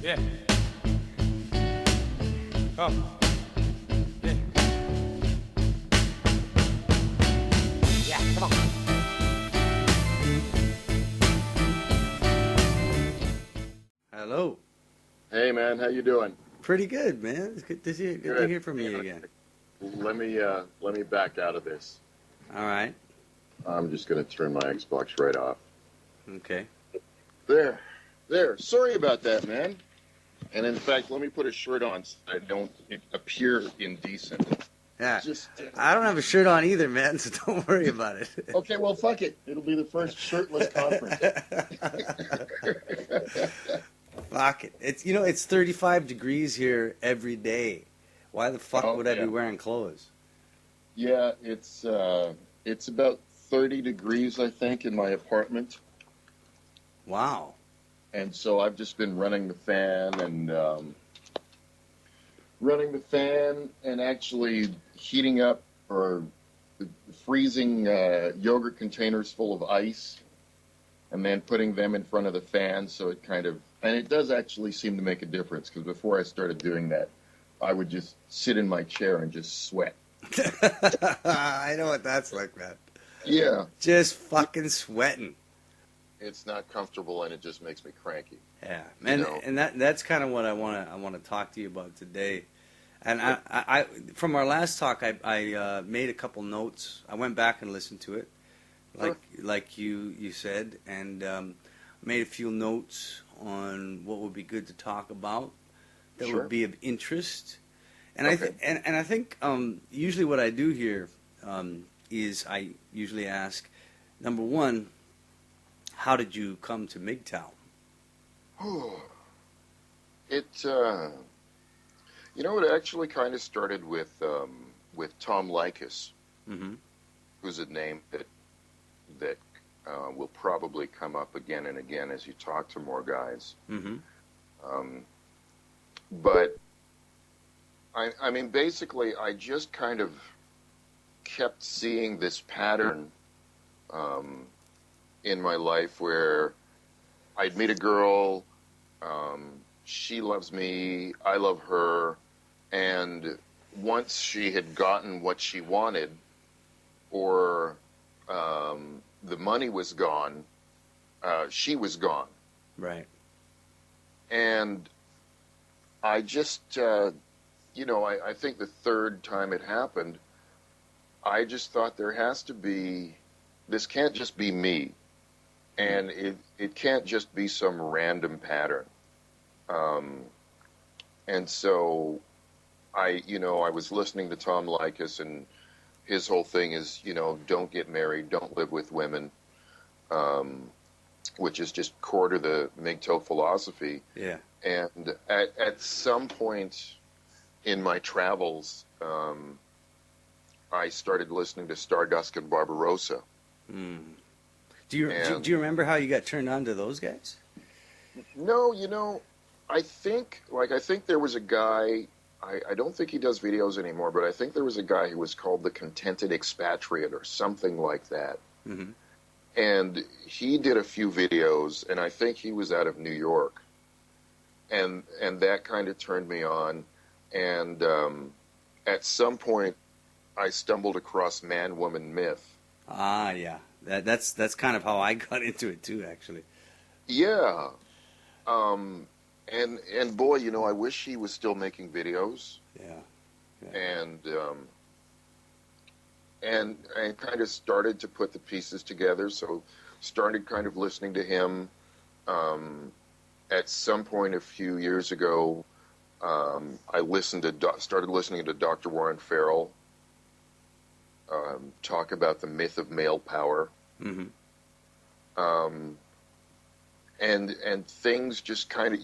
Yeah. Come. Yeah. Yeah, come on. Hello. Hey man, how you doing? Pretty good, man. It's good to see you. Good to hear from you again. Let me back out of this. All right. I'm just gonna turn my Xbox right off. Okay. There. Sorry about that, man. And in fact, let me put a shirt on so I don't appear indecent. Yeah. Just I don't have a shirt on either, man, so don't worry about it. okay. Well, fuck it. It'll be the first shirtless conference. Fuck it. It's 35 degrees here every day. Why the fuck would I be wearing clothes? Yeah, it's about 30 degrees, I think, in my apartment. Wow. And so I've just been running the fan and actually heating up or freezing yogurt containers full of ice and then putting them in front of the fan so it and it does actually seem to make a difference, because before I started doing that, I would just sit in my chair and just sweat. I know what that's like, man. Yeah. Just fucking sweating. It's not comfortable and it just makes me cranky. Yeah, man, and that's kind of what I want to talk to you about today. And I from our last talk, I made a couple notes. I went back and listened to it, like you said, and made a few notes on what would be good to talk about that would be of interest. And I think usually what I do here is I usually ask, number one, how did you come to Mgtow? It actually kind of started with Tom Likas, who's a name that will probably come up again and again as you talk to more guys. But I mean, basically, I just kind of kept seeing this pattern in my life where I'd meet a girl, she loves me, I love her, and once she had gotten what she wanted, or the money was gone, she was gone. Right. And I just, I think the third time it happened, I just thought this can't just be me. And it can't just be some random pattern. And so I was listening to Tom Likas, and his whole thing is, don't get married, don't live with women, which is just core to the Mgtow philosophy. Yeah. And at some point in my travels, I started listening to Stardust and Barbarossa. Do you remember how you got turned on to those guys? No, I think there was a guy, I don't think he does videos anymore, but I think there was a guy who was called the Contented Expatriate or something like that. And he did a few videos, and I think he was out of New York. And that kind of turned me on. And at some point, I stumbled across Man-Woman Myth. Ah, yeah. That's kind of how I got into it too, actually. Yeah. And boy, I wish he was still making videos. Yeah. And kind of started to put the pieces together. So started kind of listening to him. At some point a few years ago, I started listening to Dr. Warren Farrell talk about the myth of male power. And things just kind of,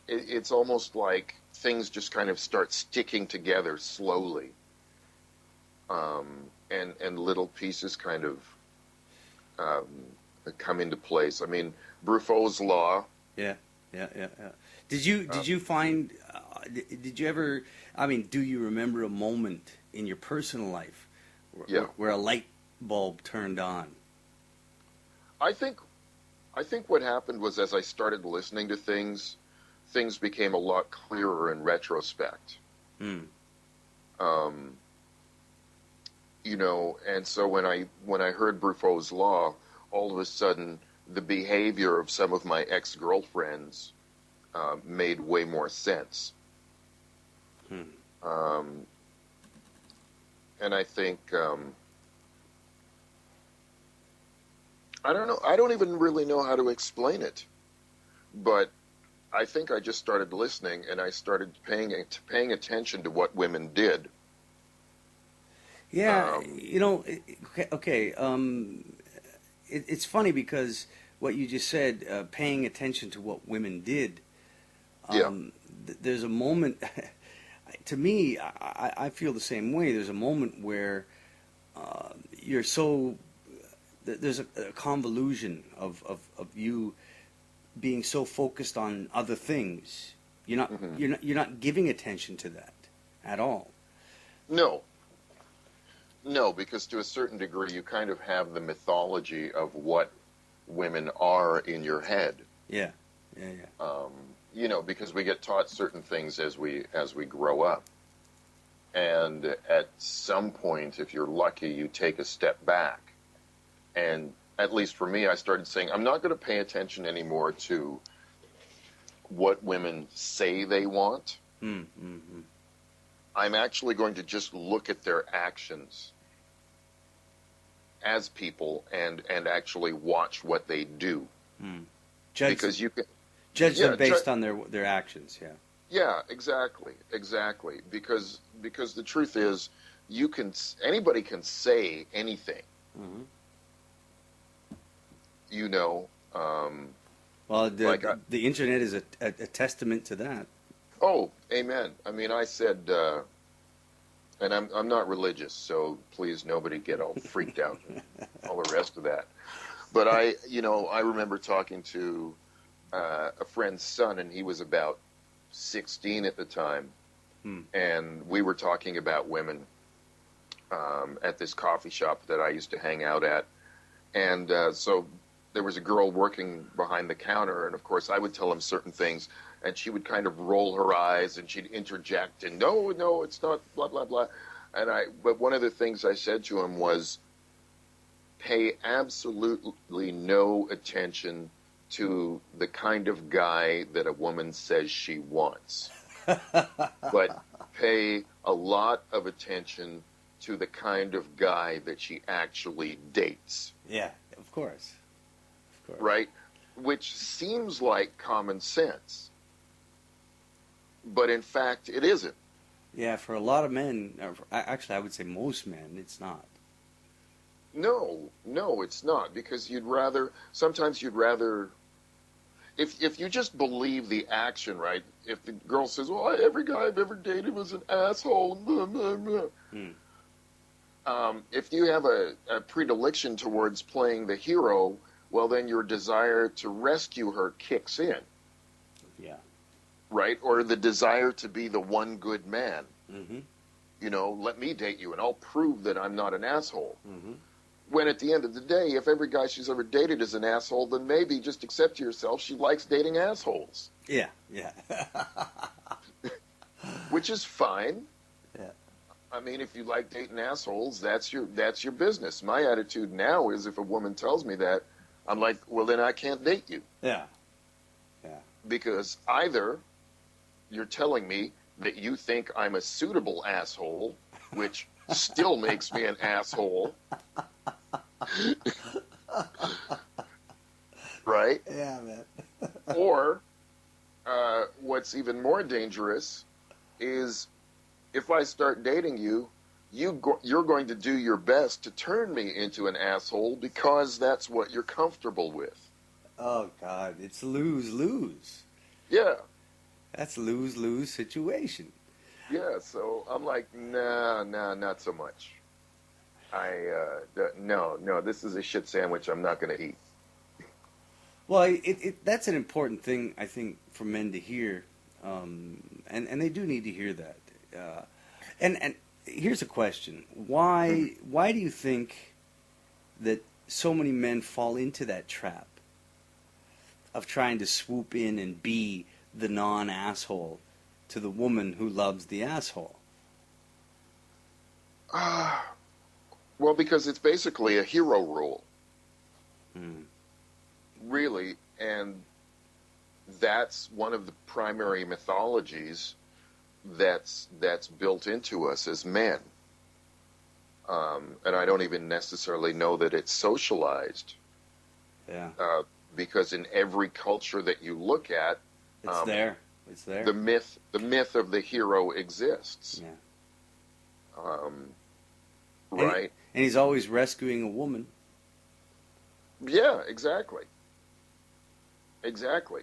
it's almost like things just kind of start sticking together slowly. And little pieces kind of come into place. I mean, Bruffault's law. Yeah. Yeah, yeah, yeah. Did you find? Did you ever? I mean, do you remember a moment in your personal life Yeah. where a light bulb turned on? I think what happened was as I started listening to things became a lot clearer in retrospect. Hmm. You know, and so when I heard Bruffault's Law, all of a sudden the behavior of some of my ex-girlfriends made way more sense. Hmm. And I think I don't know. I don't even really know how to explain it, but I think I just started listening and I started paying attention to what women did. Yeah, you know, okay. It's funny because what you just said, paying attention to what women did. Yeah. There's a moment. To me, I feel the same way. There's a moment where you're so. There's a convolution of you being so focused on other things. You're not giving attention to that at all. No. No, because to a certain degree, you kind of have the mythology of what women are in your head. Yeah, yeah, yeah. You know, because we get taught certain things as we grow up, and at some point, if you're lucky, you take a step back. And at least for me, I started saying, I'm not going to pay attention anymore to what women say they want. Mm-hmm. I'm actually going to just look at their actions as people and actually watch what they do. Because you can judge them based on their actions. Yeah. Yeah, exactly. Because the truth is, anybody can say anything. Mm-hmm. You know. Well, the internet is a testament to that. Oh, amen. I mean, I said, and I'm not religious, so please nobody get all freaked out and all the rest of that. But I remember talking to a friend's son, and he was about 16 at the time, and we were talking about women at this coffee shop that I used to hang out at, and so there was a girl working behind the counter, and of course I would tell him certain things, and she would kind of roll her eyes, and she'd interject, and no, it's not, blah, blah, blah. But one of the things I said to him was, pay absolutely no attention to the kind of guy that a woman says she wants. But pay a lot of attention to the kind of guy that she actually dates. Yeah, of course. Right? Which seems like common sense. But in fact, it isn't. Yeah, for a lot of men, actually, I would say most men, it's not. No, it's not, because sometimes you'd rather, if you just believe the action, right? If the girl says, well, every guy I've ever dated was an asshole, blah, blah, blah. If you have a predilection towards playing the hero, well, then your desire to rescue her kicks in. Yeah. Right? Or the desire to be the one good man. Mm-hmm. You know, let me date you and I'll prove that I'm not an asshole. Mm-hmm. When at the end of the day, if every guy she's ever dated is an asshole, then maybe just accept to yourself she likes dating assholes. Yeah. Which is fine. Yeah. I mean, if you like dating assholes, that's your business. My attitude now is if a woman tells me that, I'm like, well, then I can't date you. Yeah. Because either you're telling me that you think I'm a suitable asshole, which still makes me an asshole. Right? Yeah, man. Or what's even more dangerous is if I start dating you, you're going to do your best to turn me into an asshole because that's what you're comfortable with. Oh, God, it's lose-lose. Yeah. That's lose-lose situation. Yeah, so I'm like, nah, not so much. No, this is a shit sandwich I'm not going to eat. Well, that's an important thing, I think, for men to hear, and they do need to hear that. And here's a question: Why do you think that so many men fall into that trap of trying to swoop in and be the non-asshole to the woman who loves the asshole? Well, because it's basically a hero rule. Hmm. Really, and that's one of the primary mythologies that's built into us as men. And I don't even necessarily know that it's socialized. Yeah. Because in every culture that you look at, It's there. It's there. the myth of the hero exists. Yeah. Right? And he's always rescuing a woman. Yeah, exactly. Exactly.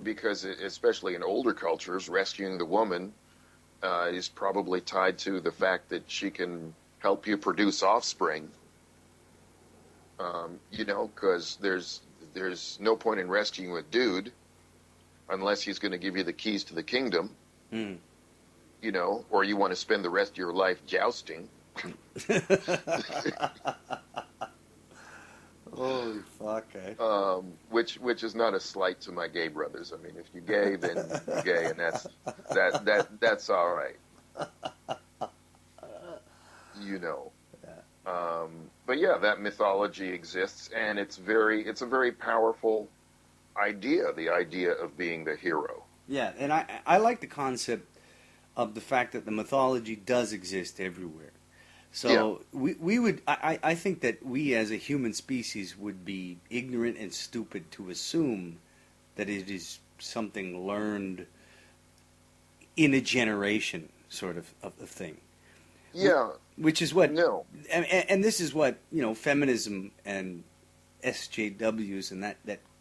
Because especially in older cultures, rescuing the woman is probably tied to the fact that she can help you produce offspring. Because there's no point in rescuing a dude unless he's going to give you the keys to the kingdom. Hmm. Or you want to spend the rest of your life jousting. Holy fuck, eh? Which is not a slight to my gay brothers. I mean, if you're gay, then you're gay, and that's all right. But yeah, that mythology exists, and it's a very powerful idea. The idea of being the hero. Yeah, and I like the concept of the fact that the mythology does exist everywhere. So yeah. I think that we as a human species would be ignorant and stupid to assume that it is something learned in a generation sort of thing. Yeah. Which is what, no. And this is what, feminism and SJWs and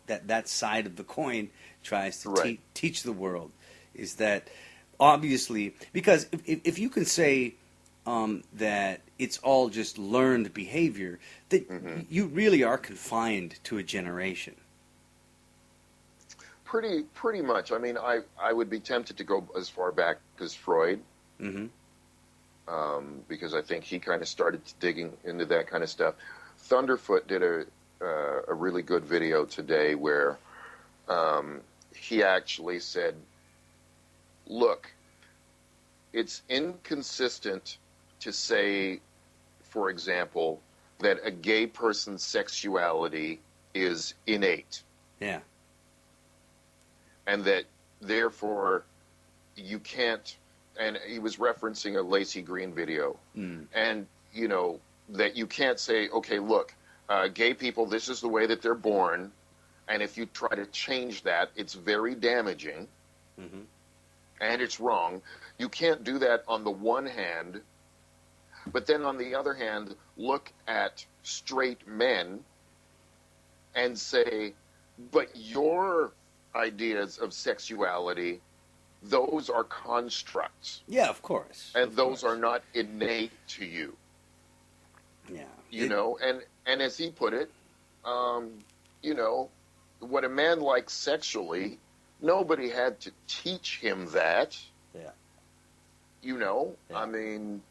that side of the coin tries to teach the world, is that obviously, because if you can say that it's all just learned behavior, that you really are confined to a generation. Pretty much. I mean, I would be tempted to go as far back as Freud, because I think he kind of started digging into that kind of stuff. Thunderfoot did a really good video today where he actually said, look, it's inconsistent to say, for example, that a gay person's sexuality is innate. Yeah. And that, therefore, you can't, and he was referencing a Lacey Green video, and, that you can't say, okay, look, gay people, this is the way that they're born, and if you try to change that, it's very damaging, and it's wrong. You can't do that on the one hand, but then on the other hand, look at straight men and say, but your ideas of sexuality, those are constructs. Yeah, of course. And those are not innate to you. Yeah. And as he put it, what a man likes sexually, nobody had to teach him that. Yeah. Yeah. I mean,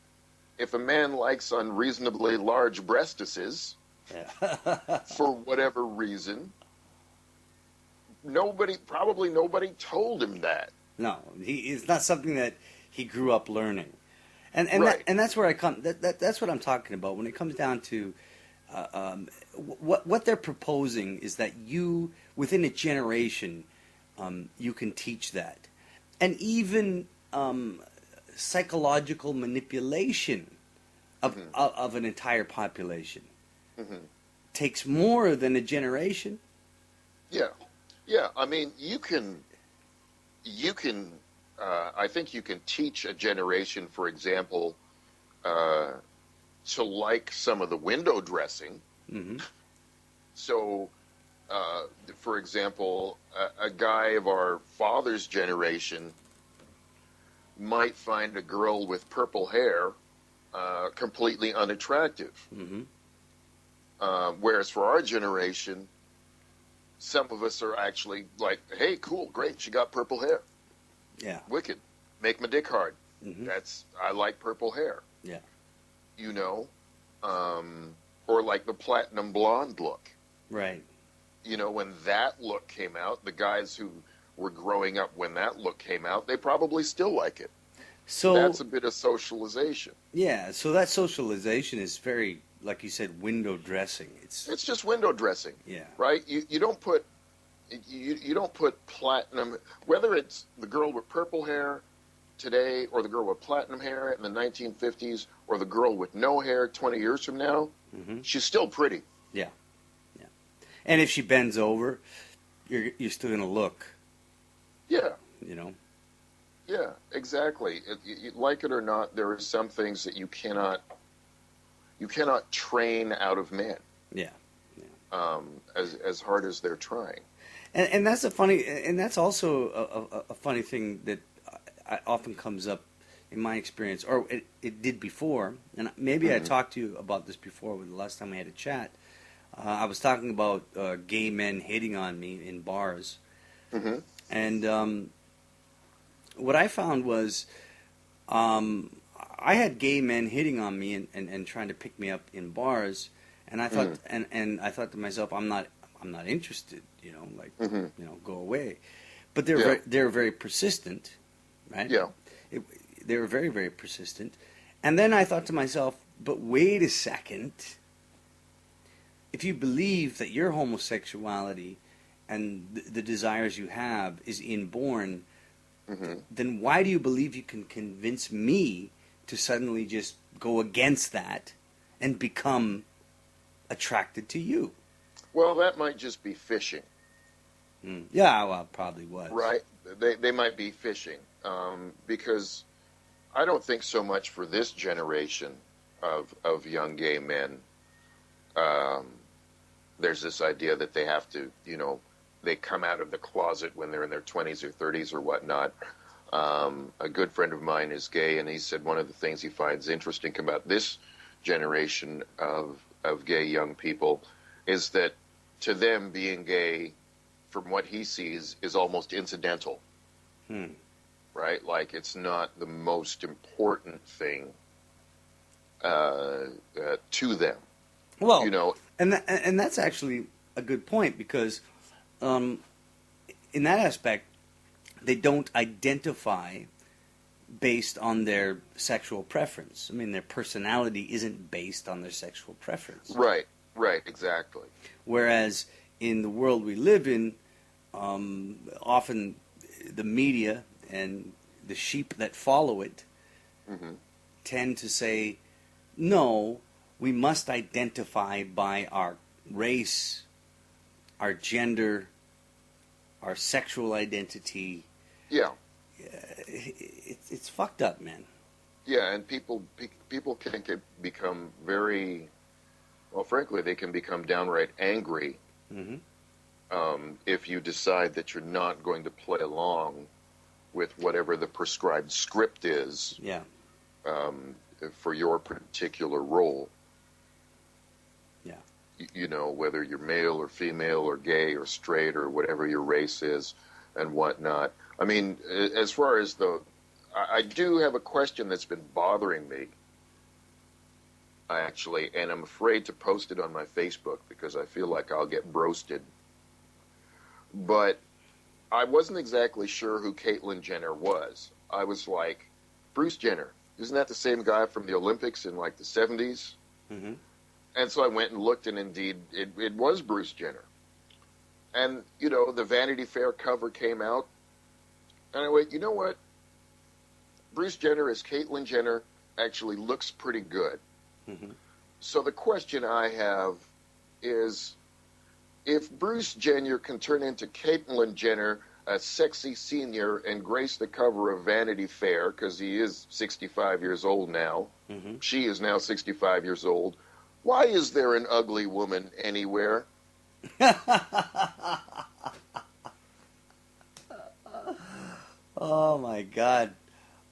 if a man likes unreasonably large breastises, for whatever reason, probably nobody told him that. No, it's not something that he grew up learning, and that's where I come. That's what I'm talking about when it comes down to what they're proposing is that you, within a generation, you can teach that, and even psychological manipulation of an entire population takes more than a generation. Yeah. I mean, you can. I think you can teach a generation, for example, to like some of the window dressing. So, for example, a guy of our father's generation might find a girl with purple hair completely unattractive. Whereas for our generation, some of us are actually like, hey, cool, great, she got purple hair. Yeah. Wicked. Make my dick hard. Mm-hmm. I like purple hair. Yeah. You know? Or like the platinum blonde look. Right. You know, when that look came out, the guys who were growing up when that look came out, they probably still like it. So that's a bit of socialization. Yeah, so that socialization is very, like you said, window dressing. It's just window dressing. Yeah. Right? You don't put you don't put platinum, whether it's the girl with purple hair today or the girl with platinum hair in the 1950s or the girl with no hair 20 years from now, she's still pretty. Yeah. Yeah. And if she bends over, you're still going to look. Yeah. You know? Yeah, exactly. Like it or not, there are some things that you cannot train out of men. Yeah. Yeah. As hard as they're trying. And that's that's also a funny thing that often comes up in my experience, or it did before, and maybe I talked to you about this before the last time we had a chat. I was talking about gay men hitting on me in bars, and what I found was I had gay men hitting on me and trying to pick me up in bars, and I thought and I thought to myself, I'm not interested, you know, like you know, go away. But they're very persistent, right? Yeah. They were very, very persistent. And then I thought to myself, but wait a second. If you believe that your homosexuality and the desires you have is inborn, then why do you believe you can convince me to suddenly just go against that and become attracted to you? Well, that might just be fishing. Yeah, well, probably was. Right? They might be fishing. Because I don't think so much for this generation of young gay men. There's this idea that they have to, you know, they come out of the closet when they're in their 20s or 30s or whatnot. A good friend of mine is gay, and he said one of the things he finds interesting about this generation of gay young people is that to them being gay, from what he sees, is almost incidental. Right? Like it's not the most important thing to them. Well, you know, and that's actually a good point because in that aspect, they don't identify based on their sexual preference. I mean, their personality isn't based on their sexual preference. Right, exactly. Whereas in the world we live in, often the media and the sheep that follow it tend to say, no, we must identify by our race, our gender, our sexual identity. Yeah. It's fucked up, man. Yeah, and people can become very, well, frankly, they can become downright angry if you decide that you're not going to play along with whatever the prescribed script is. Yeah. For your particular role. Yeah. You know, whether you're male or female or gay or straight or whatever your race is and whatnot. I mean, as far as I do have a question that's been bothering me, actually, and I'm afraid to post it on my Facebook because I feel like I'll get roasted. But I wasn't exactly sure who Caitlyn Jenner was. I was like, Bruce Jenner. Isn't that the same guy from the Olympics in like the 70s? And so I went and looked, and indeed, it was Bruce Jenner. And, you know, the Vanity Fair cover came out, and I went, you know what? Bruce Jenner as Caitlyn Jenner actually looks pretty good. So the question I have is, if Bruce Jenner can turn into Caitlyn Jenner, a sexy senior, and grace the cover of Vanity Fair, because he is 65 years old now. She is now 65 years old. Why is there an ugly woman anywhere? Oh, my God.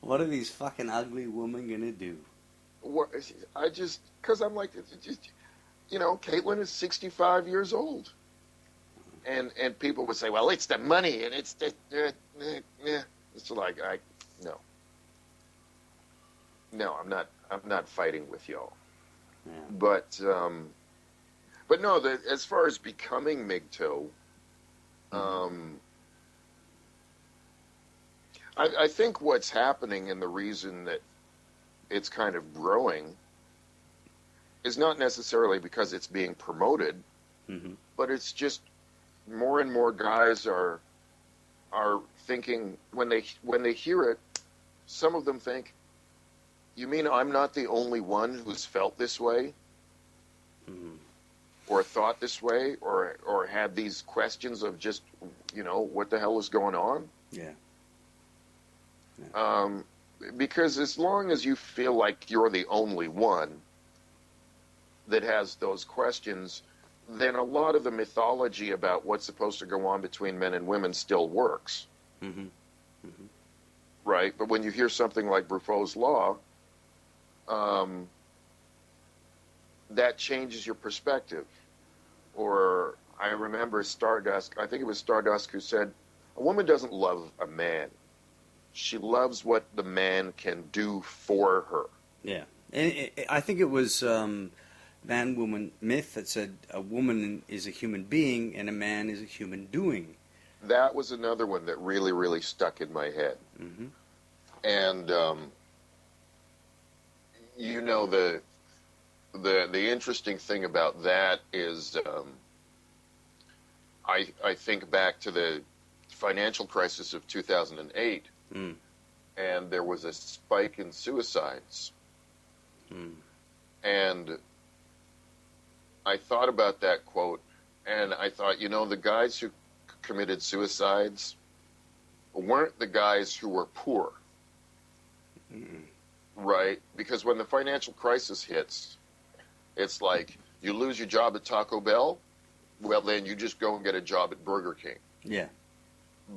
What are these fucking ugly women going to do? Because I'm like, you know, Caitlyn is 65 years old. and people would say, well, it's the money, and it's the, it's like, no, I'm not fighting with y'all. Yeah. But no, as far as becoming Mgtow, I think what's happening, and the reason that it's kind of growing, is not necessarily because it's being promoted, but it's just more and more guys are thinking, when they hear it, some of them think, you mean I'm not the only one who's felt this way, or thought this way, or had these questions of just, what the hell is going on? Yeah. Because as long as you feel like you're the only one that has those questions, then a lot of the mythology about what's supposed to go on between men and women still works. Right? But when you hear something like Bruffault's Law, that changes your perspective. Or I remember Stardust, I think it was Stardust who said, a woman doesn't love a man. She loves what the man can do for her. Yeah. And I think it was man-woman myth that said a woman is a human being and a man is a human doing. That was another one that really, really stuck in my head. And, the interesting thing about that is I think back to the financial crisis of 2008, and there was a spike in suicides. And I thought about that quote, and I thought, the guys who committed suicides weren't the guys who were poor. Right? Because when the financial crisis hits, it's like, you lose your job at Taco Bell, well, then you just go and get a job at Burger King. Yeah.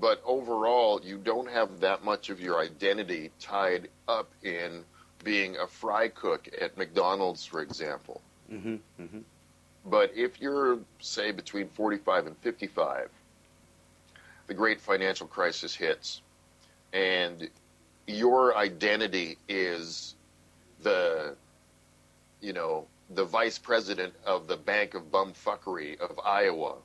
But overall, you don't have that much of your identity tied up in being a fry cook at McDonald's, for example. But if you're, say, between 45 and 55, the great financial crisis hits, and your identity is the vice president of the Bank of Bumfuckery of Iowa.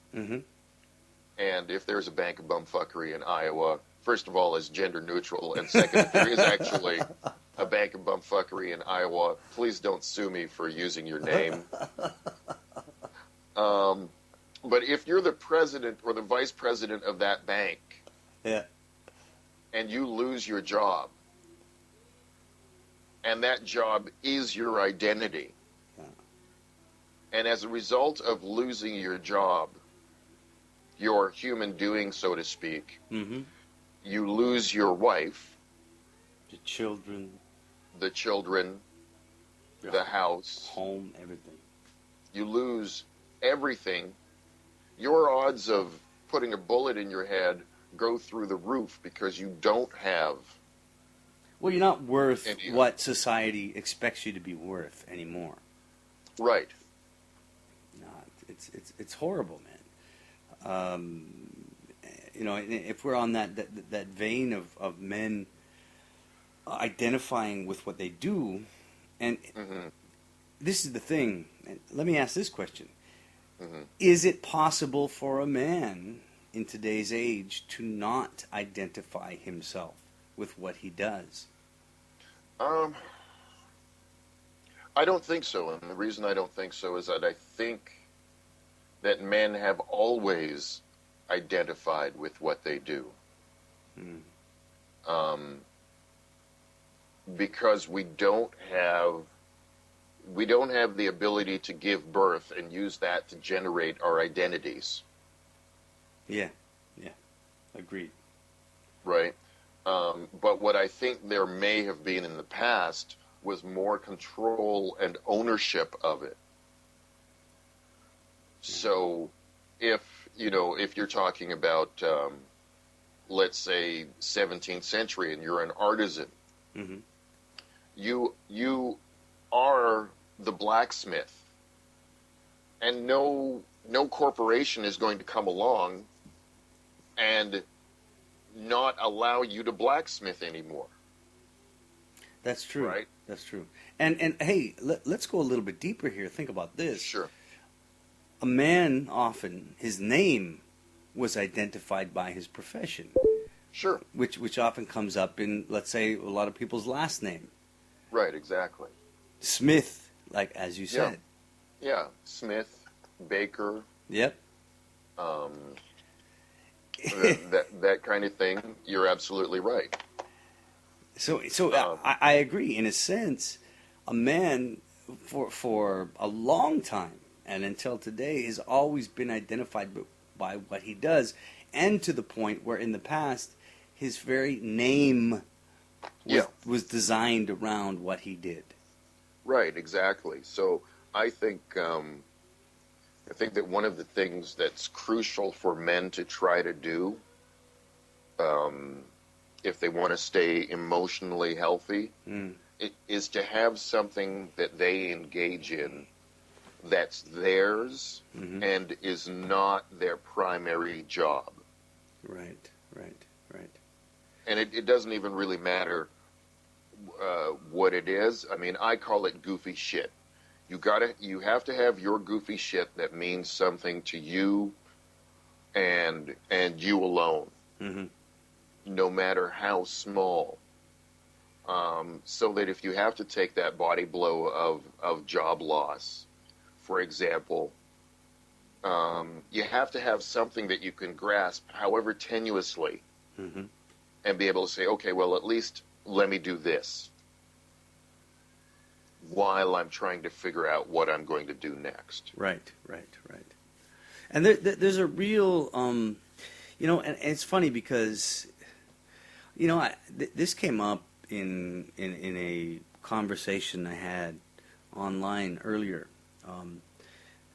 And if there's a Bank of Bumfuckery in Iowa, first of all, it's gender neutral, and second, if there is actually a Bank of Bumfuckery in Iowa, please don't sue me for using your name. But if you're the president or the vice president of that bank, and you lose your job, and that job is your identity, and as a result of losing your job, your human doing, so to speak, you lose your wife, the children, the house, home, everything. You lose everything. Your odds of putting a bullet in your head go through the roof because you don't have. Well, you're not worth what society expects you to be worth anymore. Right. No, it's horrible, man. If we're on that vein of men identifying with what they do, and this is the thing. Let me ask this question: is it possible for a man in today's age to not identify himself with what he does? I don't think so, and the reason I don't think so is that I think that men have always identified with what they do. Because we don't have the ability to give birth and use that to generate our identities. Yeah, agreed. Right? But what I think there may have been in the past was more control and ownership of it. So if you're talking about, let's say, 17th century, and you're an artisan, you are the blacksmith, and no no corporation is going to come along and not allow you to blacksmith anymore. That's true. Right? That's true. And hey, let's go a little bit deeper here. Think about this. Sure. A man, often his name was identified by his profession, Sure. which often comes up in, let's say, a lot of people's last name. Right, exactly. Smith, like as you said. Yeah. Smith, Baker, Yep. that kind of thing. You're absolutely right. So I agree. In a sense, a man for a long time and until today has always been identified by what he does, and to the point where in the past his very name was designed around what he did. Right, exactly. So I think that one of the things that's crucial for men to try to do, if they want to stay emotionally healthy, is to have something that they engage in that's theirs and is not their primary job. Right. And it doesn't even really matter what it is. I mean, I call it goofy shit. You have to have your goofy shit that means something to you and you alone, no matter how small. So that if you have to take that body blow of job loss, for example, you have to have something that you can grasp, however tenuously, and be able to say, okay, well, at least let me do this while I'm trying to figure out what I'm going to do next. Right. And there's a real, and it's funny because, this came up in a conversation I had online earlier.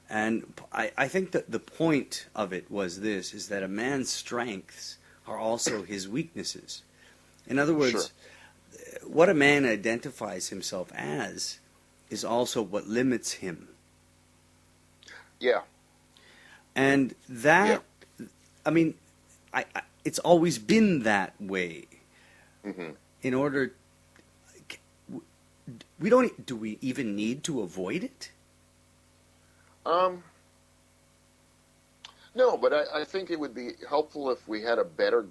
And I think that the point of it was this, is that a man's strengths are also his weaknesses. In other words, what a man identifies himself as is also what limits him. Yeah. And that, I mean, it's always been that way. In order, do we even need to avoid it? No, but I think it would be helpful if we had a better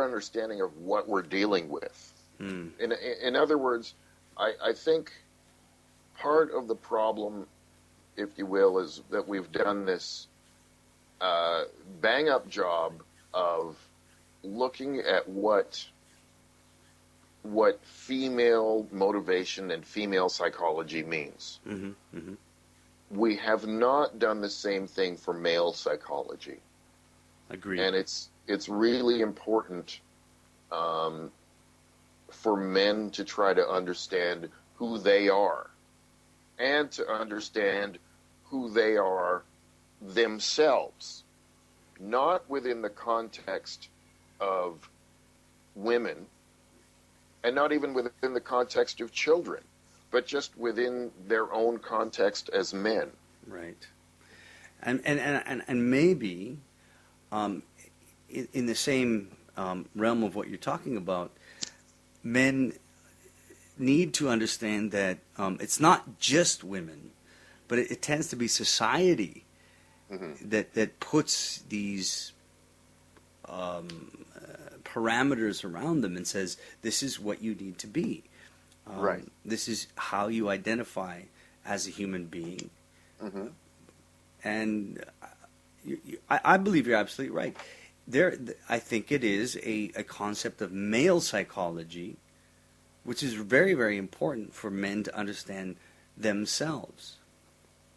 understanding of what we're dealing with. In other words, I think part of the problem, if you will, is that we've done this bang-up job of looking at what female motivation and female psychology means. We have not done the same thing for male psychology. Agreed. And it's really important for men to try to understand who they are and to understand who they are themselves, not within the context of women and not even within the context of children, but just within their own context as men. Right. And maybe in the same realm of what you're talking about, men need to understand that it's not just women, but it tends to be society that puts these parameters around them and says, this is what you need to be. Right. This is how you identify as a human being. And I believe you're absolutely right. I think it is a concept of male psychology, which is very, very important for men to understand themselves.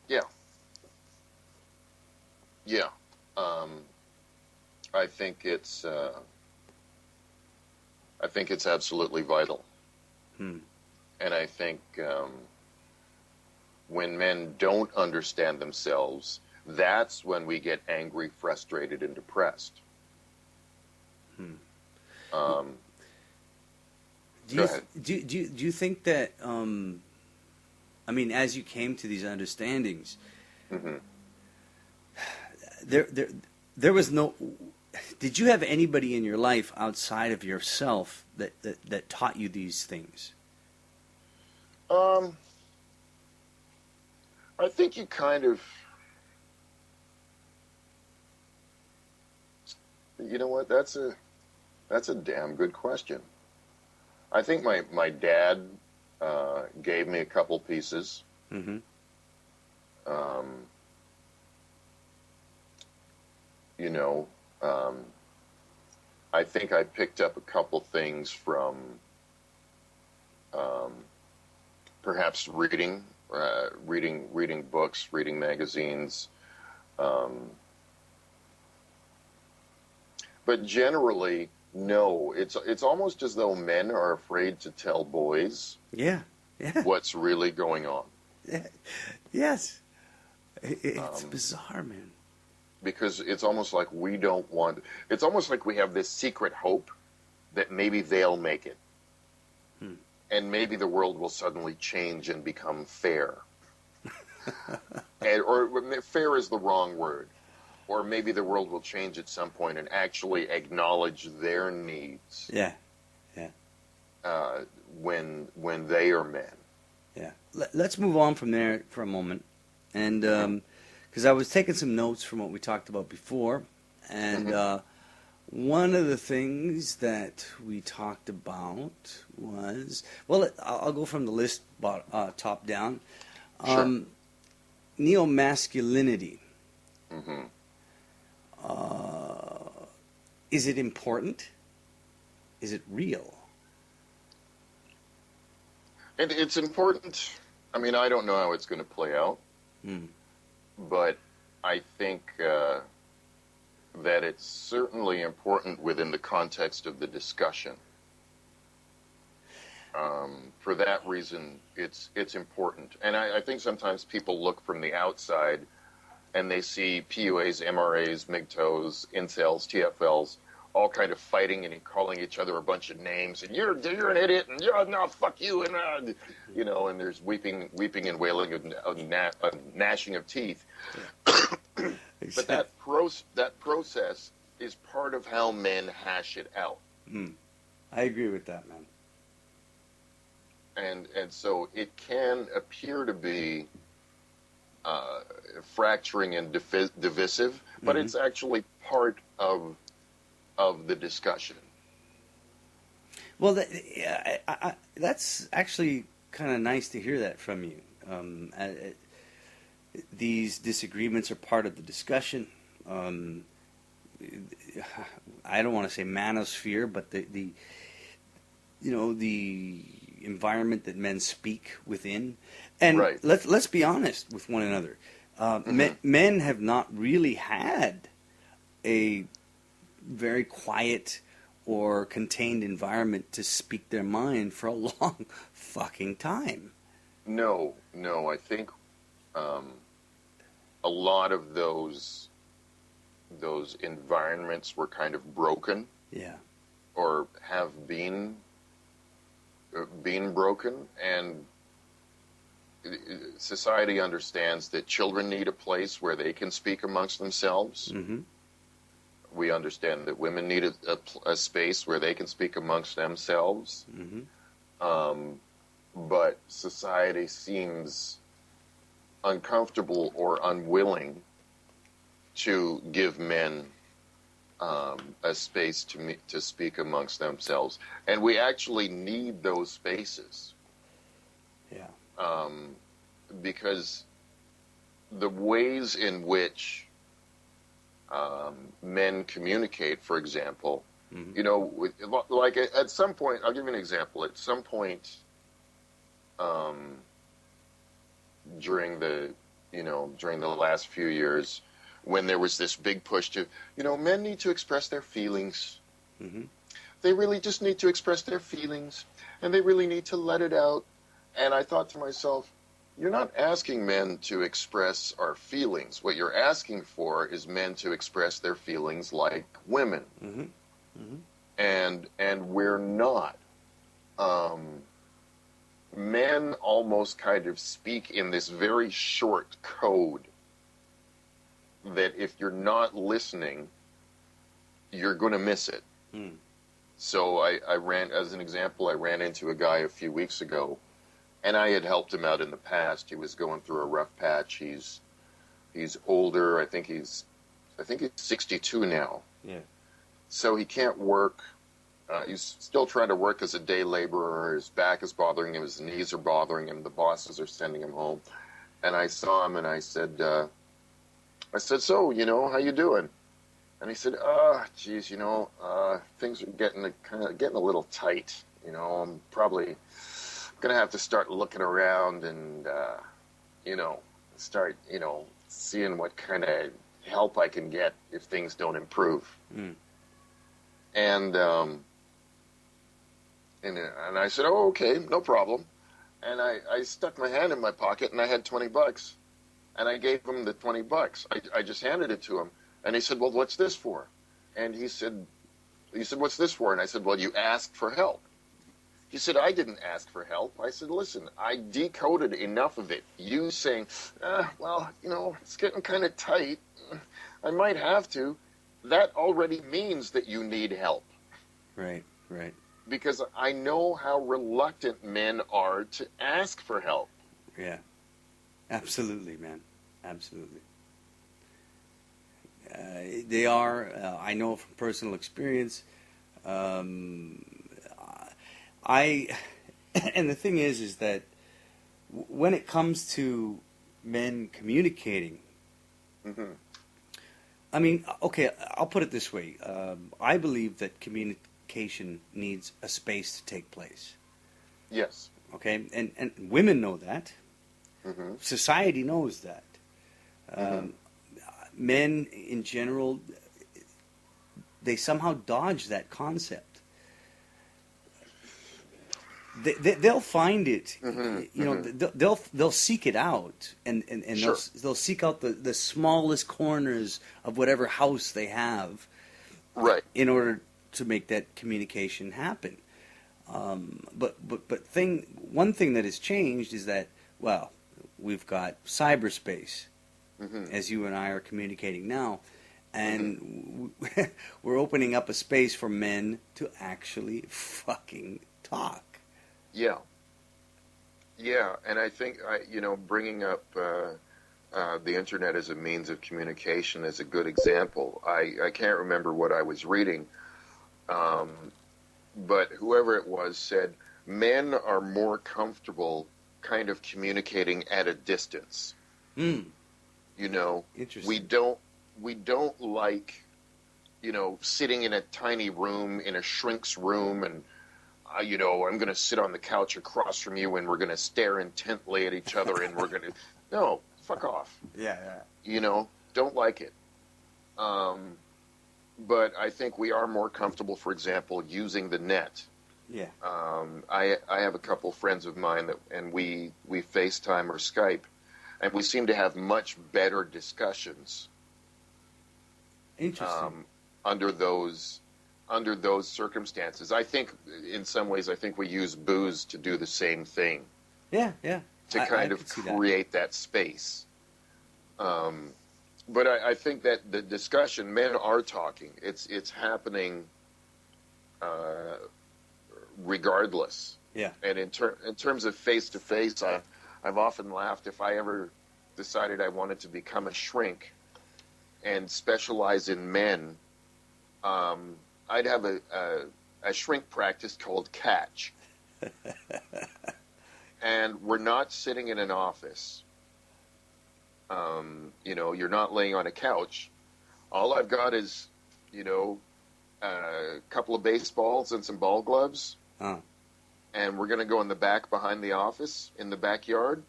Yeah. I think it's absolutely vital. And I think when men don't understand themselves, that's when we get angry, frustrated, and depressed. Do you think that, I mean, as you came to these understandings, there was no. Did you have anybody in your life outside of yourself that taught you these things? I think you kind of, you know what? That's a damn good question. I think my dad gave me a couple pieces. Mm-hmm. You know, I think I picked up a couple things from perhaps reading books, reading magazines. But generally, no. It's almost as though men are afraid to tell boys Yeah. what's really going on. Yes. It's bizarre, man. Because it's almost like we don't want. It's almost like we have this secret hope that maybe they'll make it. And maybe the world will suddenly change and become fair. Or fair is the wrong word. Or maybe the world will change at some point and actually acknowledge their needs. Yeah. When they are men. Yeah. Let's move on from there for a moment. And because I was taking some notes from what we talked about before. And one of the things that we talked about was, well, I'll go from the list top down. Sure. Neo-masculinity. Mm-hmm. Is it important? Is it real? And it's important. I mean, I don't know how it's going to play out, but I think that it's certainly important within the context of the discussion. For that reason, it's important. And I think sometimes people look from the outside and they see PUAs, MRAs, Mgtows, incels, TFLs, all kind of fighting and calling each other a bunch of names, and you're an idiot, and no, fuck you, and you know, and there's weeping and wailing and gnashing of teeth. But that process is part of how men hash it out. I agree with that, man. And so it can appear to be fracturing and divisive, but it's actually part of the discussion. Well, that's actually kind of nice to hear that from you. These disagreements are part of the discussion. I don't want to say manosphere, but the environment that men speak within. And right. let's be honest with one another. Men have not really had a very quiet or contained environment to speak their mind for a long fucking time. No, I think a lot of those environments were kind of broken. Yeah. Or have been broken, and society understands that children need a place where they can speak amongst themselves. We understand that women need a space where they can speak amongst themselves. But society seems uncomfortable or unwilling to give men a space to speak amongst themselves. And we actually need those spaces. Yeah. Because the ways in which men communicate, for example, like at some point, I'll give you an example. At some point during the last few years, when there was this big push to, men need to express their feelings. They really just need to express their feelings, and they really need to let it out. And I thought to myself, you're not asking men to express our feelings. What you're asking for is men to express their feelings like women. And we're not. Men almost kind of speak in this very short code that if you're not listening, you're going to miss it. Hmm. So I ran, as an example, I ran into a guy a few weeks ago, and I had helped him out in the past. He was going through a rough patch. He's older. I think he's 62 now. Yeah. So he can't work. He's still trying to work as a day laborer. His back is bothering him. His knees are bothering him. The bosses are sending him home. And I saw him, and I said, so, how you doing? And he said, geez, things are getting a little tight. I'm probably going to have to start looking around and, start, seeing what kind of help I can get if things don't improve. Mm. And I said, oh, okay, no problem. And I stuck my hand in my pocket, and I had $20. And I gave him the $20. I just handed it to him. And he said, well, what's this for? And he said, what's this for? And I said, well, you asked for help. He said, I didn't ask for help. I said, listen, I decoded enough of it. You saying, it's getting kind of tight. I might have to. That already means that you need help. Right. Because I know how reluctant men are to ask for help. Yeah. Absolutely, man. Absolutely. They are. I know from personal experience. And the thing is that when it comes to men communicating, Mm-hmm. I mean, okay, I'll put it this way. I believe that communication needs a space to take place. Yes. Okay, and women know that. Mm-hmm. Society knows that. Men in general, they somehow dodge that concept. They'll find it, they'll seek it out, and Sure. they'll seek out the smallest corners of whatever house they have, Right. in order to make that communication happen. But one thing that has changed is that, well, we've got cyberspace, as you and I are communicating now, and we're opening up a space for men to actually fucking talk. Yeah, and I think bringing up the internet as a means of communication is a good example. I can't remember what I was reading, but whoever it was said men are more comfortable kind of communicating at a distance. Interesting. We don't like sitting in a tiny room, in a shrink's room, and I'm going to sit on the couch across from you and we're going to stare intently at each other and we're going to... No, fuck off. Yeah. Don't like it. But I think we are more comfortable, for example, using the net. Yeah. I have a couple friends of mine and we FaceTime or Skype, and we seem to have much better discussions. Interesting. Under those circumstances. I think, in some ways, we use booze to do the same thing. Yeah. To kind of create that space. But I think that the discussion, men are talking. It's happening regardless. Yeah. And in terms of face-to-face, I've often laughed if I ever decided I wanted to become a shrink and specialize in men, I'd have a shrink practice called Catch. And we're not sitting in an office. You're not laying on a couch. All I've got is, a couple of baseballs and some ball gloves. And we're going to go in the back behind the office, in the backyard,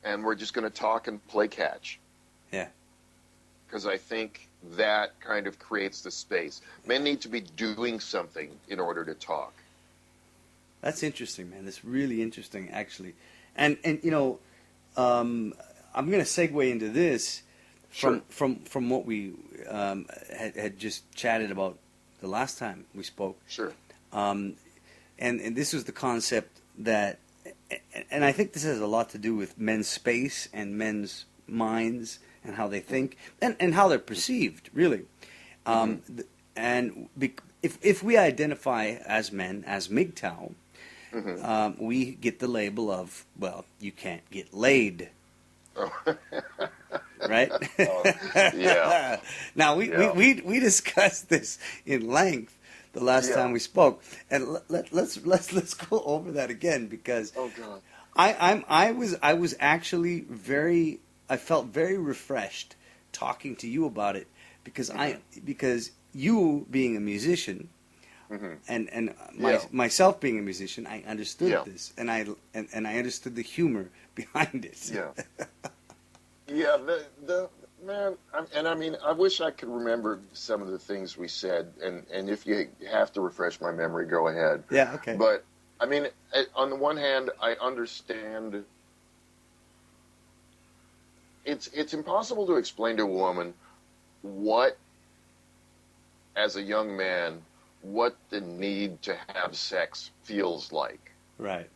and we're just going to talk and play catch. Yeah. Because I think that kind of creates the space. Men need to be doing something in order to talk. That's interesting, man. That's really interesting, actually. And I'm going to segue into this from what we had just chatted about the last time we spoke. Sure. And this was the concept that, and I think this has a lot to do with men's space and men's minds and how they think and how they're perceived, really. If we identify as men, as Mgtow, we get the label of, well, you can't get laid. Right? Yeah. Now, we discussed this in length the last time we spoke, and let's go over that again, because Oh God. I was actually I felt very refreshed talking to you about it, because because you being a musician and myself being a musician, I understood this, and I understood the humor behind it. Yeah. Yeah, the man, I mean, I wish I could remember some of the things we said, and if you have to refresh my memory, go ahead. Yeah, okay. But I mean, on the one hand, I understand it's impossible to explain to a woman what, as a young man, what the need to have sex feels like. Right.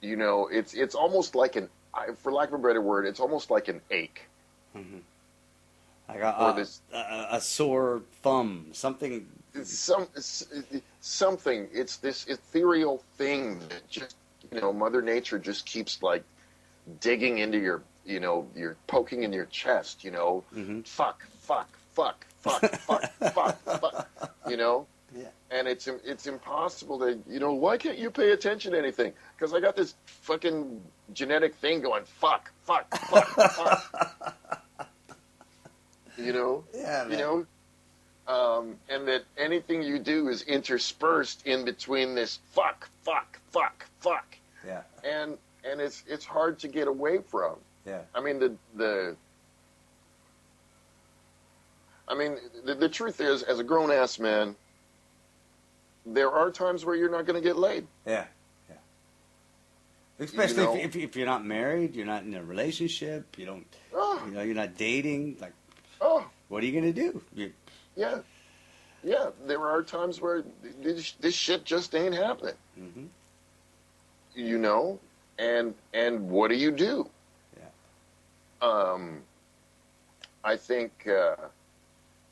You know, it's almost like for lack of a better word, it's almost like an ache. I got a sore thumb, something. Something. It's this ethereal thing that just, Mother Nature just keeps like digging into you're poking in your chest. Fuck, Yeah. And it's impossible to, why can't you pay attention to anything? Because I got this fucking genetic thing going, fuck. Yeah, man. And that anything you do is interspersed in between this fuck. Yeah. And it's hard to get away from. Yeah. I mean, the truth is, as a grown-ass man, there are times where you're not going to get laid. Yeah. Especially if you're not married, you're not in a relationship, you don't, you're not dating. Like, what are you going to do? Yeah. There are times where this shit just ain't happening. And what do you do? Yeah. I think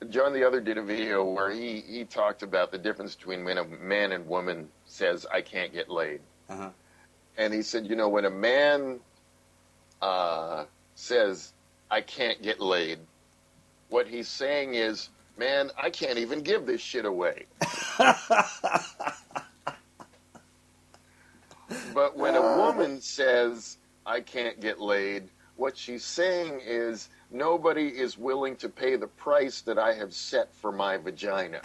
John the Other did a video where he talked about the difference between when a man and woman says, I can't get laid. And he said, when a man says, I can't get laid, what he's saying is, man, I can't even give this shit away. But when a woman says, I can't get laid, what she's saying is, nobody is willing to pay the price that I have set for my vagina.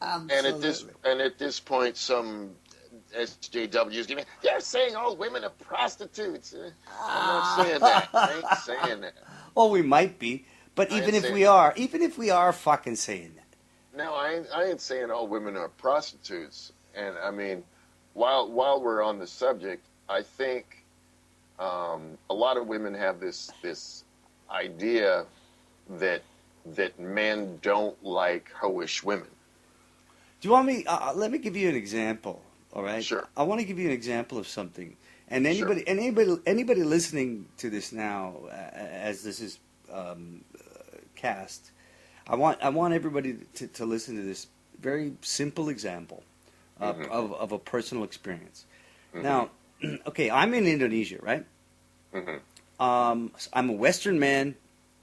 And at this point, some SJWs give me, they're saying all women are prostitutes. I'm not saying that. I ain't saying that. Well, we might be, but even if we are fucking saying that. No, I ain't saying all women are prostitutes. And I mean, while we're on the subject, I think a lot of women have this idea that men don't like hoish women. Do you want me? Let me give you an example. All right. Sure. I want to give you an example of something. And anybody listening to this now, as this is cast, I want everybody to listen to this very simple example of a personal experience. Now, okay, I'm in Indonesia, right? I'm a Western man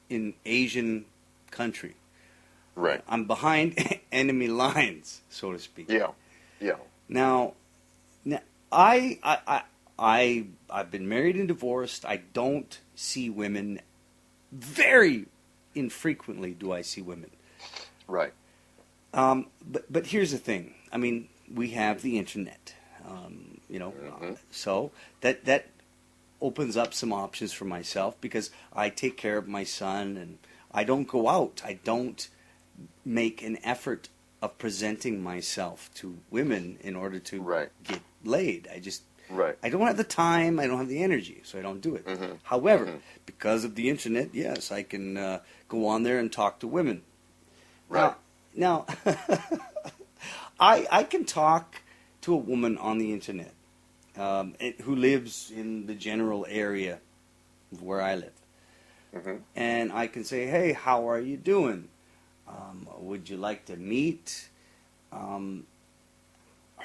in Asian country. Right. I'm behind enemy lines, so to speak. Yeah. Now, I've been married and divorced. I don't see women. Very infrequently do I see women. Right. But here's the thing. I mean, we have the internet. So that opens up some options for myself, because I take care of my son and I don't go out. I don't make an effort of presenting myself to women in order to get laid. I don't have the time, I don't have the energy, so I don't do it. However, because of the internet, yes, I can go on there and talk to women. Right. Now I can talk to a woman on the internet who lives in the general area of where I live. Mm-hmm. And I can say, hey, how are you doing? Would you like to meet?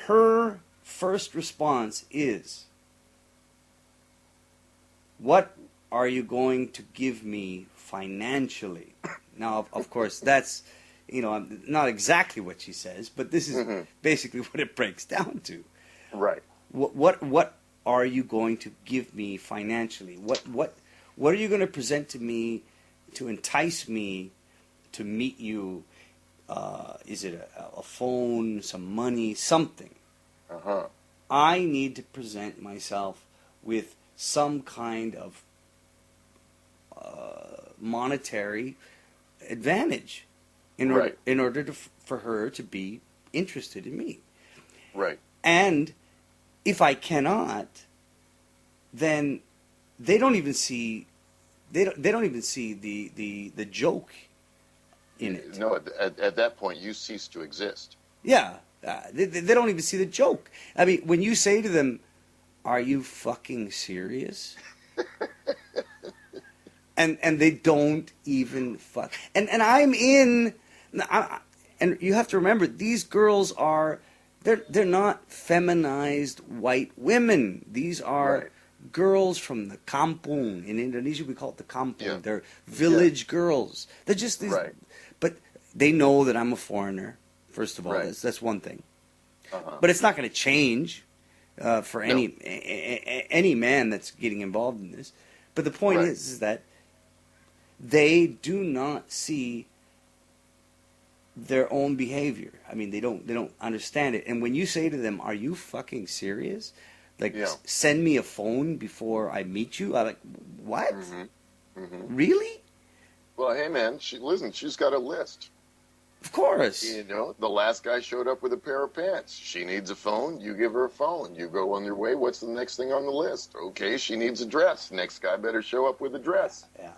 Her first response is, what are you going to give me financially? Now, of course, that's, not exactly what she says, but this is basically what it breaks down to. Right. What are you going to give me financially? What are you going to present to me to entice me to meet you? Is it a phone, some money, something? Uh-huh. I need to present myself with some kind of monetary advantage in order for her to be interested in me. Right. And if I cannot, then they don't even see the joke in it. No, at that point, you cease to exist. Yeah, they don't even see the joke. I mean, when you say to them, "Are you fucking serious?" and they don't even fuck. And I'm in. And you have to remember, these girls are. They're not feminized white women. These are girls from the kampung. In Indonesia, we call it the kampung. Yeah. They're village girls. They're just these. Right. But they know that I'm a foreigner. First of all, that's one thing. But it's not going to change for any man that's getting involved in this. But the point is that they do not see their own behavior. I mean, they don't understand it. And when you say to them, "Are you fucking serious? Like, send me a phone before I meet you," I'm like, "What? Really?" Well, hey man, she's got a list. Of course. The last guy showed up with a pair of pants. She needs a phone. You give her a phone. You go on your way. What's the next thing on the list? Okay, she needs a dress. Next guy better show up with a dress. Yeah.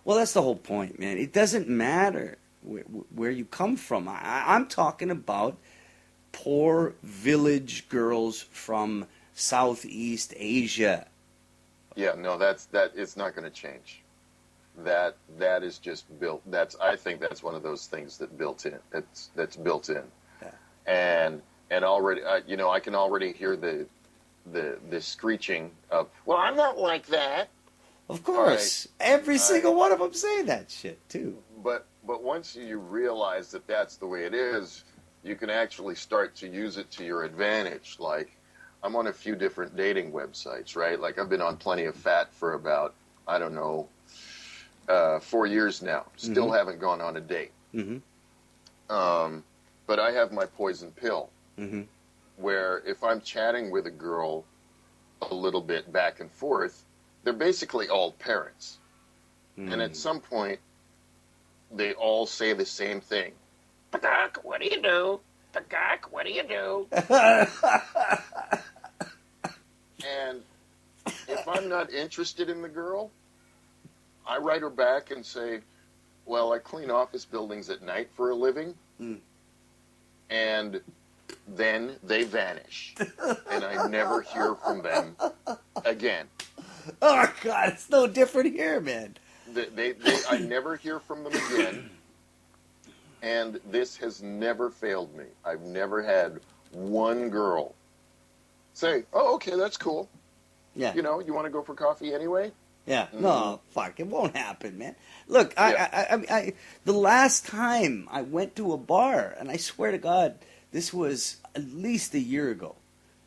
Well, that's the whole point, man. It doesn't matter where you come from. I'm talking about poor village girls from Southeast Asia. Yeah, no, that it's not going to change. That is just built. I think that's one of those things that's built in. That's built in. Yeah. And already, I can already hear the screeching of, "Well, I'm not like that." Of course, every single one of them say that shit too. But once you realize that that's the way it is, you can actually start to use it to your advantage. Like, I'm on a few different dating websites, right? Like, I've been on Plenty of Fat for about, I don't know, 4 years now. Still haven't gone on a date. But I have my poison pill, where if I'm chatting with a girl a little bit back and forth, they're basically all parents. And at some point, they all say the same thing. "Pagak, what do you do? Pagak, what do you do?" And if I'm not interested in the girl, I write her back and say, "Well, I clean office buildings at night for a living." And then they vanish. And I never hear from them again. Oh, God, it's no different here, man. I never hear from them again. And this has never failed me. I've never had one girl say, "Oh, okay, that's cool. Yeah. You want to go for coffee anyway?" Yeah. No, fuck, it won't happen, man. Look, I the last time I went to a bar, and I swear to God, this was at least a year ago.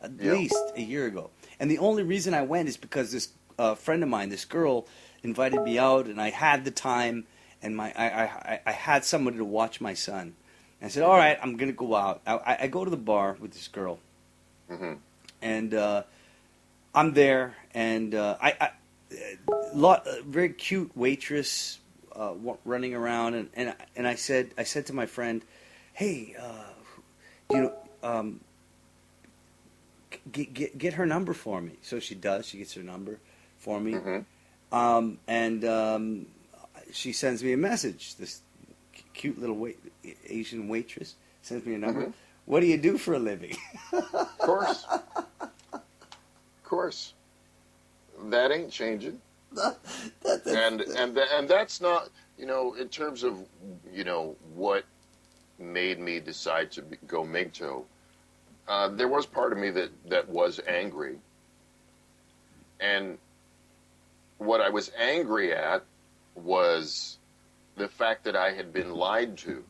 At least a year ago. And the only reason I went is because this friend of mine, this girl, invited me out, and I had the time, and I had somebody to watch my son. And I said, "All right, I'm going to go out." I go to the bar with this girl, and I'm there, and very cute waitress running around, and I said to my friend, "Hey, get her number for me." So she does. She gets her number for me, and she sends me a message. This cute little Asian waitress sends me a number. "What do you do for a living?" Of course. course. That ain't changing. That- And that's not, in terms of, what made me decide to go Mgtow. There was part of me that was angry. And what I was angry at was the fact that I had been lied to.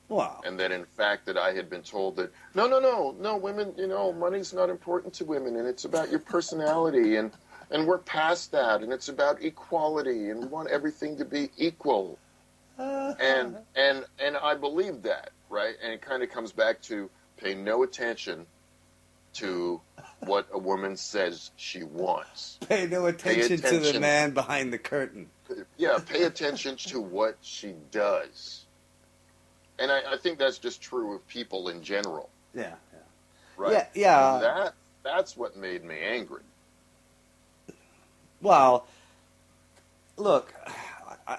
Wow. And that, in fact, that I had been told that, no, women, money's not important to women, and it's about your personality, and we're past that, and it's about equality, and we want everything to be equal. And I believed that, right? And it kind of comes back to pay no attention to what a woman says she wants. Pay no attention to the man behind the curtain. Yeah, pay attention to what she does. And I think that's just true of people in general. Yeah. Right? Yeah. That's what made me angry. Well, look,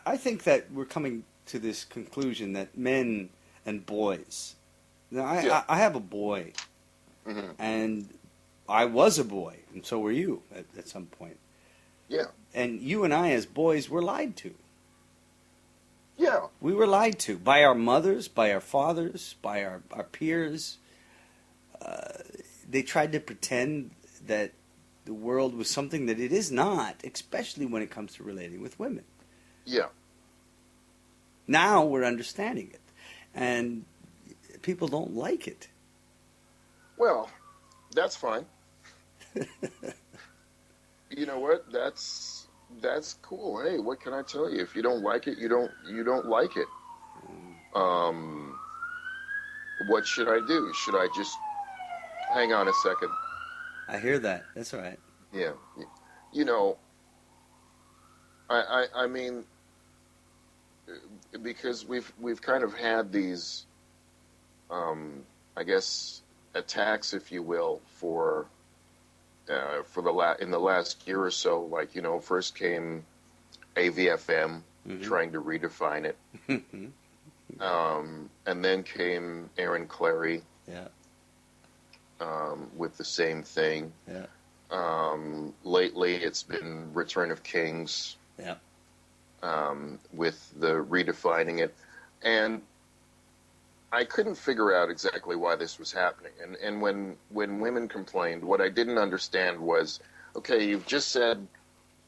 I think that we're coming to this conclusion that men and boys. Now, I have a boy, Mm-hmm. and I was a boy, and so were you at some point. Yeah. And you and I, as boys, were lied to. Yeah. We were lied to by our mothers, by our fathers, by our peers. They tried to pretend that the world was something that it is not, especially when it comes to relating with women. Yeah. Now we're understanding it, and people don't like it. Well, that's fine. You know what? That's cool. Hey, what can I tell you? If you don't like it, you don't like it. What should I do? Should I just hang on a second? I hear that. That's all right. Yeah. I mean, because we've kind of had these, I guess, attacks, if you will, in the last year or so. Like, first came AVFM trying to redefine it, and then came Aaron Clary, with the same thing. Yeah. Lately, it's been Return of Kings. Yeah. With the redefining it, and I couldn't figure out exactly why this was happening. And when women complained, what I didn't understand was, okay, you've just said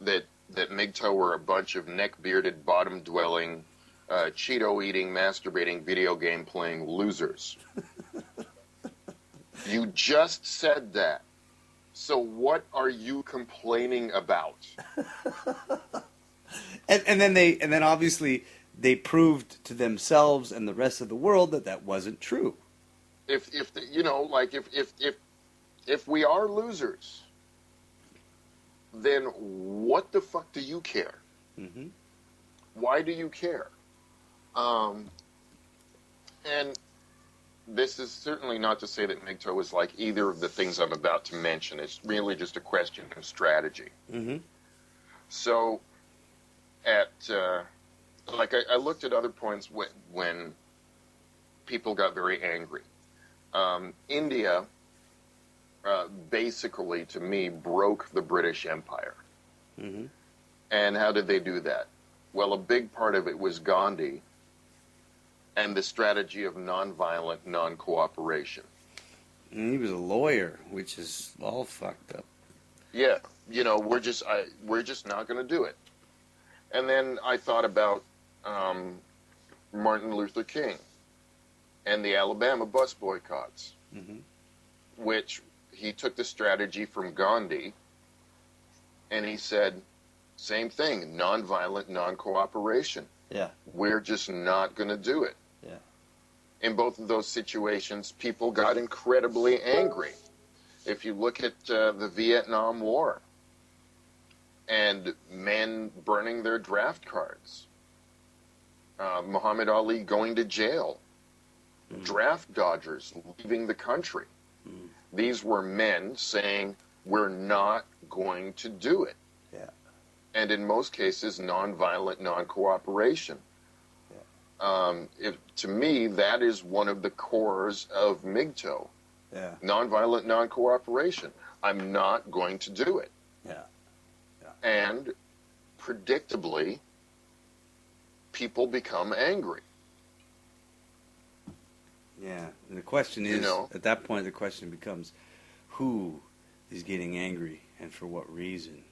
that Mgtow were a bunch of neck-bearded, bottom-dwelling, Cheeto-eating, masturbating, video game-playing losers. You just said that. So what are you complaining about? And then obviously they proved to themselves and the rest of the world that wasn't true. If we are losers, then what the fuck do you care? Mm-hmm. Why do you care? And this is certainly not to say that Mgtow is like either of the things I'm about to mention. It's really just a question of strategy. Mm-hmm. So, I looked at other points when people got very angry. India, basically, to me, broke the British Empire. Mm-hmm. And how did they do that? Well, a big part of it was Gandhi and the strategy of nonviolent non-cooperation. And he was a lawyer, which is all fucked up. Yeah, we're just not going to do it. And then I thought about Martin Luther King and the Alabama bus boycotts, which he took the strategy from Gandhi, and he said, same thing, nonviolent non-cooperation. Yeah. We're just not going to do it. Yeah. In both of those situations, people got incredibly angry. If you look at the Vietnam War and men burning their draft cards, Muhammad Ali going to jail, draft dodgers leaving the country. These were men saying, we're not going to do it. Yeah. And in most cases, nonviolent non-cooperation. Yeah. To me, that is one of the cores of Mgtow. Yeah. Nonviolent non-cooperation. I'm not going to do it. Yeah. And predictably, people become angry. Yeah. And the question is, at that point, the question becomes, who is getting angry and for what reason?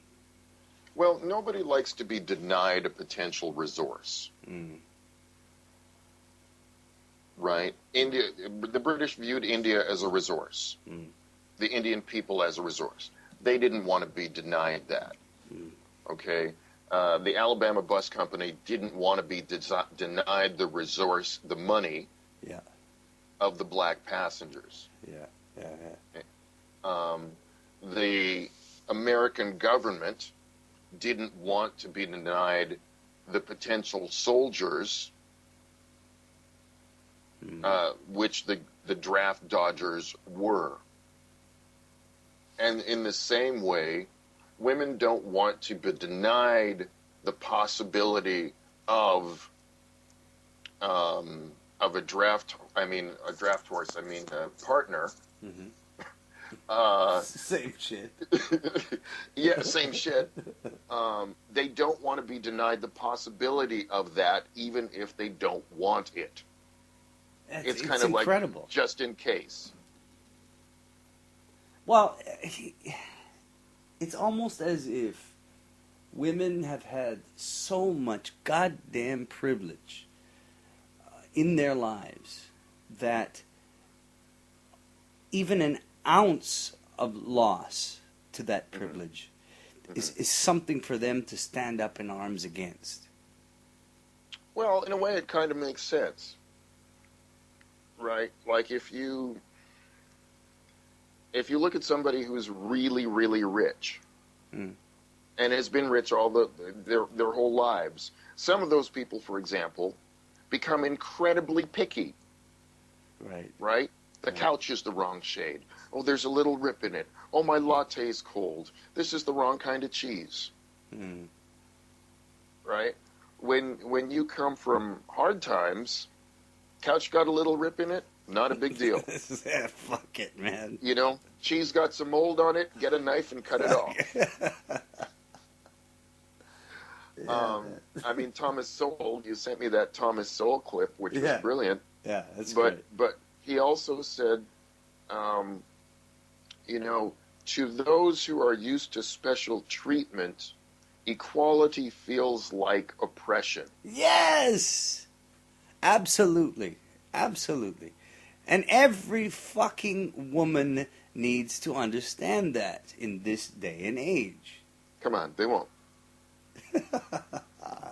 Well, nobody likes to be denied a potential resource. Right? The British viewed India as a resource. The Indian people as a resource. They didn't want to be denied that. Okay? The Alabama Bus Company didn't want to be denied the resource, the money of the black passengers. The American government didn't want to be denied the potential soldiers, which the draft dodgers were. And in the same way, women don't want to be denied the possibility of a draft horse, a partner. Same shit. Yeah, same shit. They don't want to be denied the possibility of that, even if they don't want it. It's kind of incredible. Like just in case. Well, it's almost as if women have had so much goddamn privilege in their lives that even an ounce of loss to that privilege is something for them to stand up in arms against. Well, in a way, it kind of makes sense, right? Like if you look at somebody who's really, really rich and has been rich all their whole lives, some of those people, for example, become incredibly picky. Right? The couch is the wrong shade. Oh, there's a little rip in it. Oh, my latte's cold. This is the wrong kind of cheese. Right? When you come from hard times, couch got a little rip in it, not a big deal. Yeah, fuck it, man. You know, cheese got some mold on it, get a knife and cut it off. Thomas Sowell, you sent me that Thomas Sowell clip, which was brilliant. Yeah, that's great. great. But he also said, to those who are used to special treatment, equality feels like oppression. Yes! Absolutely. Absolutely. And every fucking woman needs to understand that in this day and age. Come on, they won't.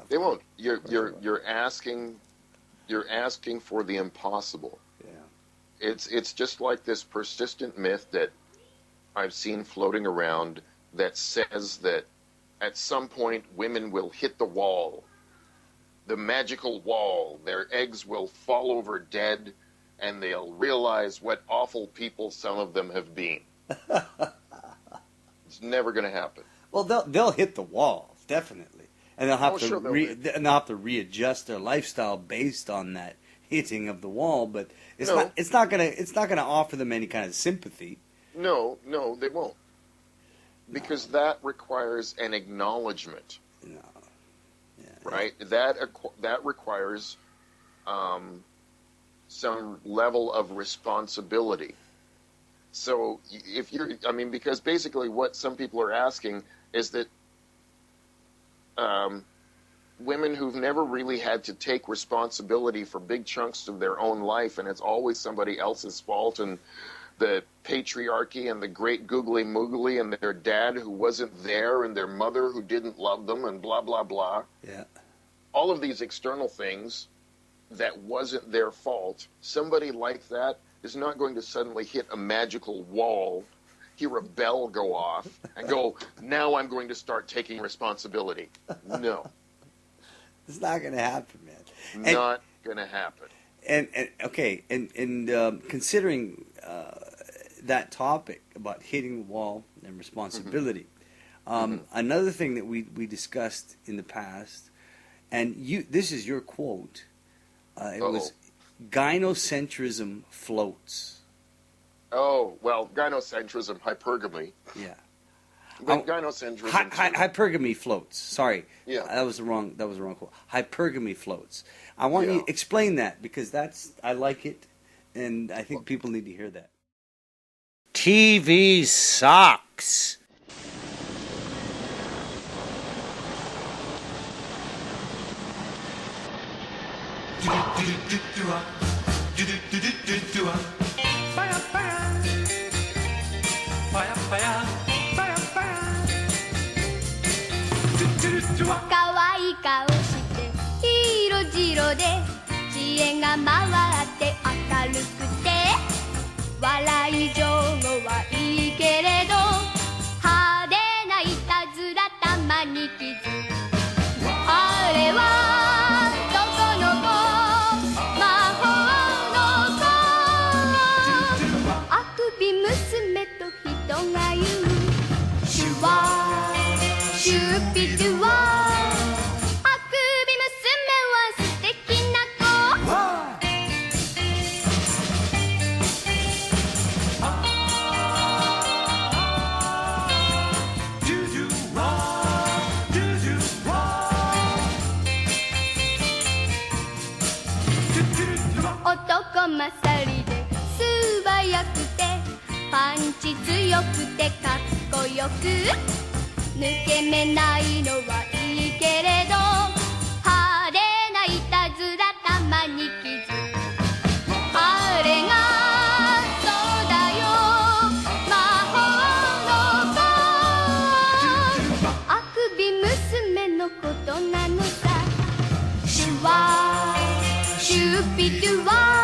They won't. You're asking for the impossible. Yeah. It's just like this persistent myth that I've seen floating around that says that at some point women will hit the wall, the magical wall. Their eggs will fall over dead, and they'll realize what awful people some of them have been. It's never going to happen. Well, they'll hit the wall, definitely, and they'll have to readjust their lifestyle based on that hitting of the wall. But it's not gonna offer them any kind of sympathy. No, they won't, because that requires an acknowledgement. No. Yeah. Right? That requires some level of responsibility. So because basically what some people are asking is that women who've never really had to take responsibility for big chunks of their own life, and it's always somebody else's fault, and the patriarchy and the great googly moogly and their dad who wasn't there and their mother who didn't love them and blah, blah, blah. Yeah. All of these external things that wasn't their fault, somebody like that is not going to suddenly hit a magical wall, hear a bell go off, and go, now I'm going to start taking responsibility. No. It's not going to happen, man. Not going to happen. And considering that topic about hitting the wall and responsibility, another thing that we discussed in the past, and this is your quote, it was gynocentrism floats. Oh, well, gynocentrism, hypergamy. Yeah. But gynocentrism. Hypergamy Floats. Sorry. Yeah. That was the wrong quote. Hypergamy Floats. I want you to explain that because I like it, and I think people need to hear that. TV sucks.かわいい顔して色白で知恵が回って明るくて笑い上手はいいけれど派手ないたずらたまに傷あれはどこの子魔法の子あくび娘と人が言うシュワーシューピドゥワーあくび娘は素敵な子男勝りで素早くてパンチ強くてかっこよく抜け目ないのはいいけれど派手ないたずらたまに傷あれがそうだよ魔法の子あくび娘のことなのさシュワーシューピドゥワー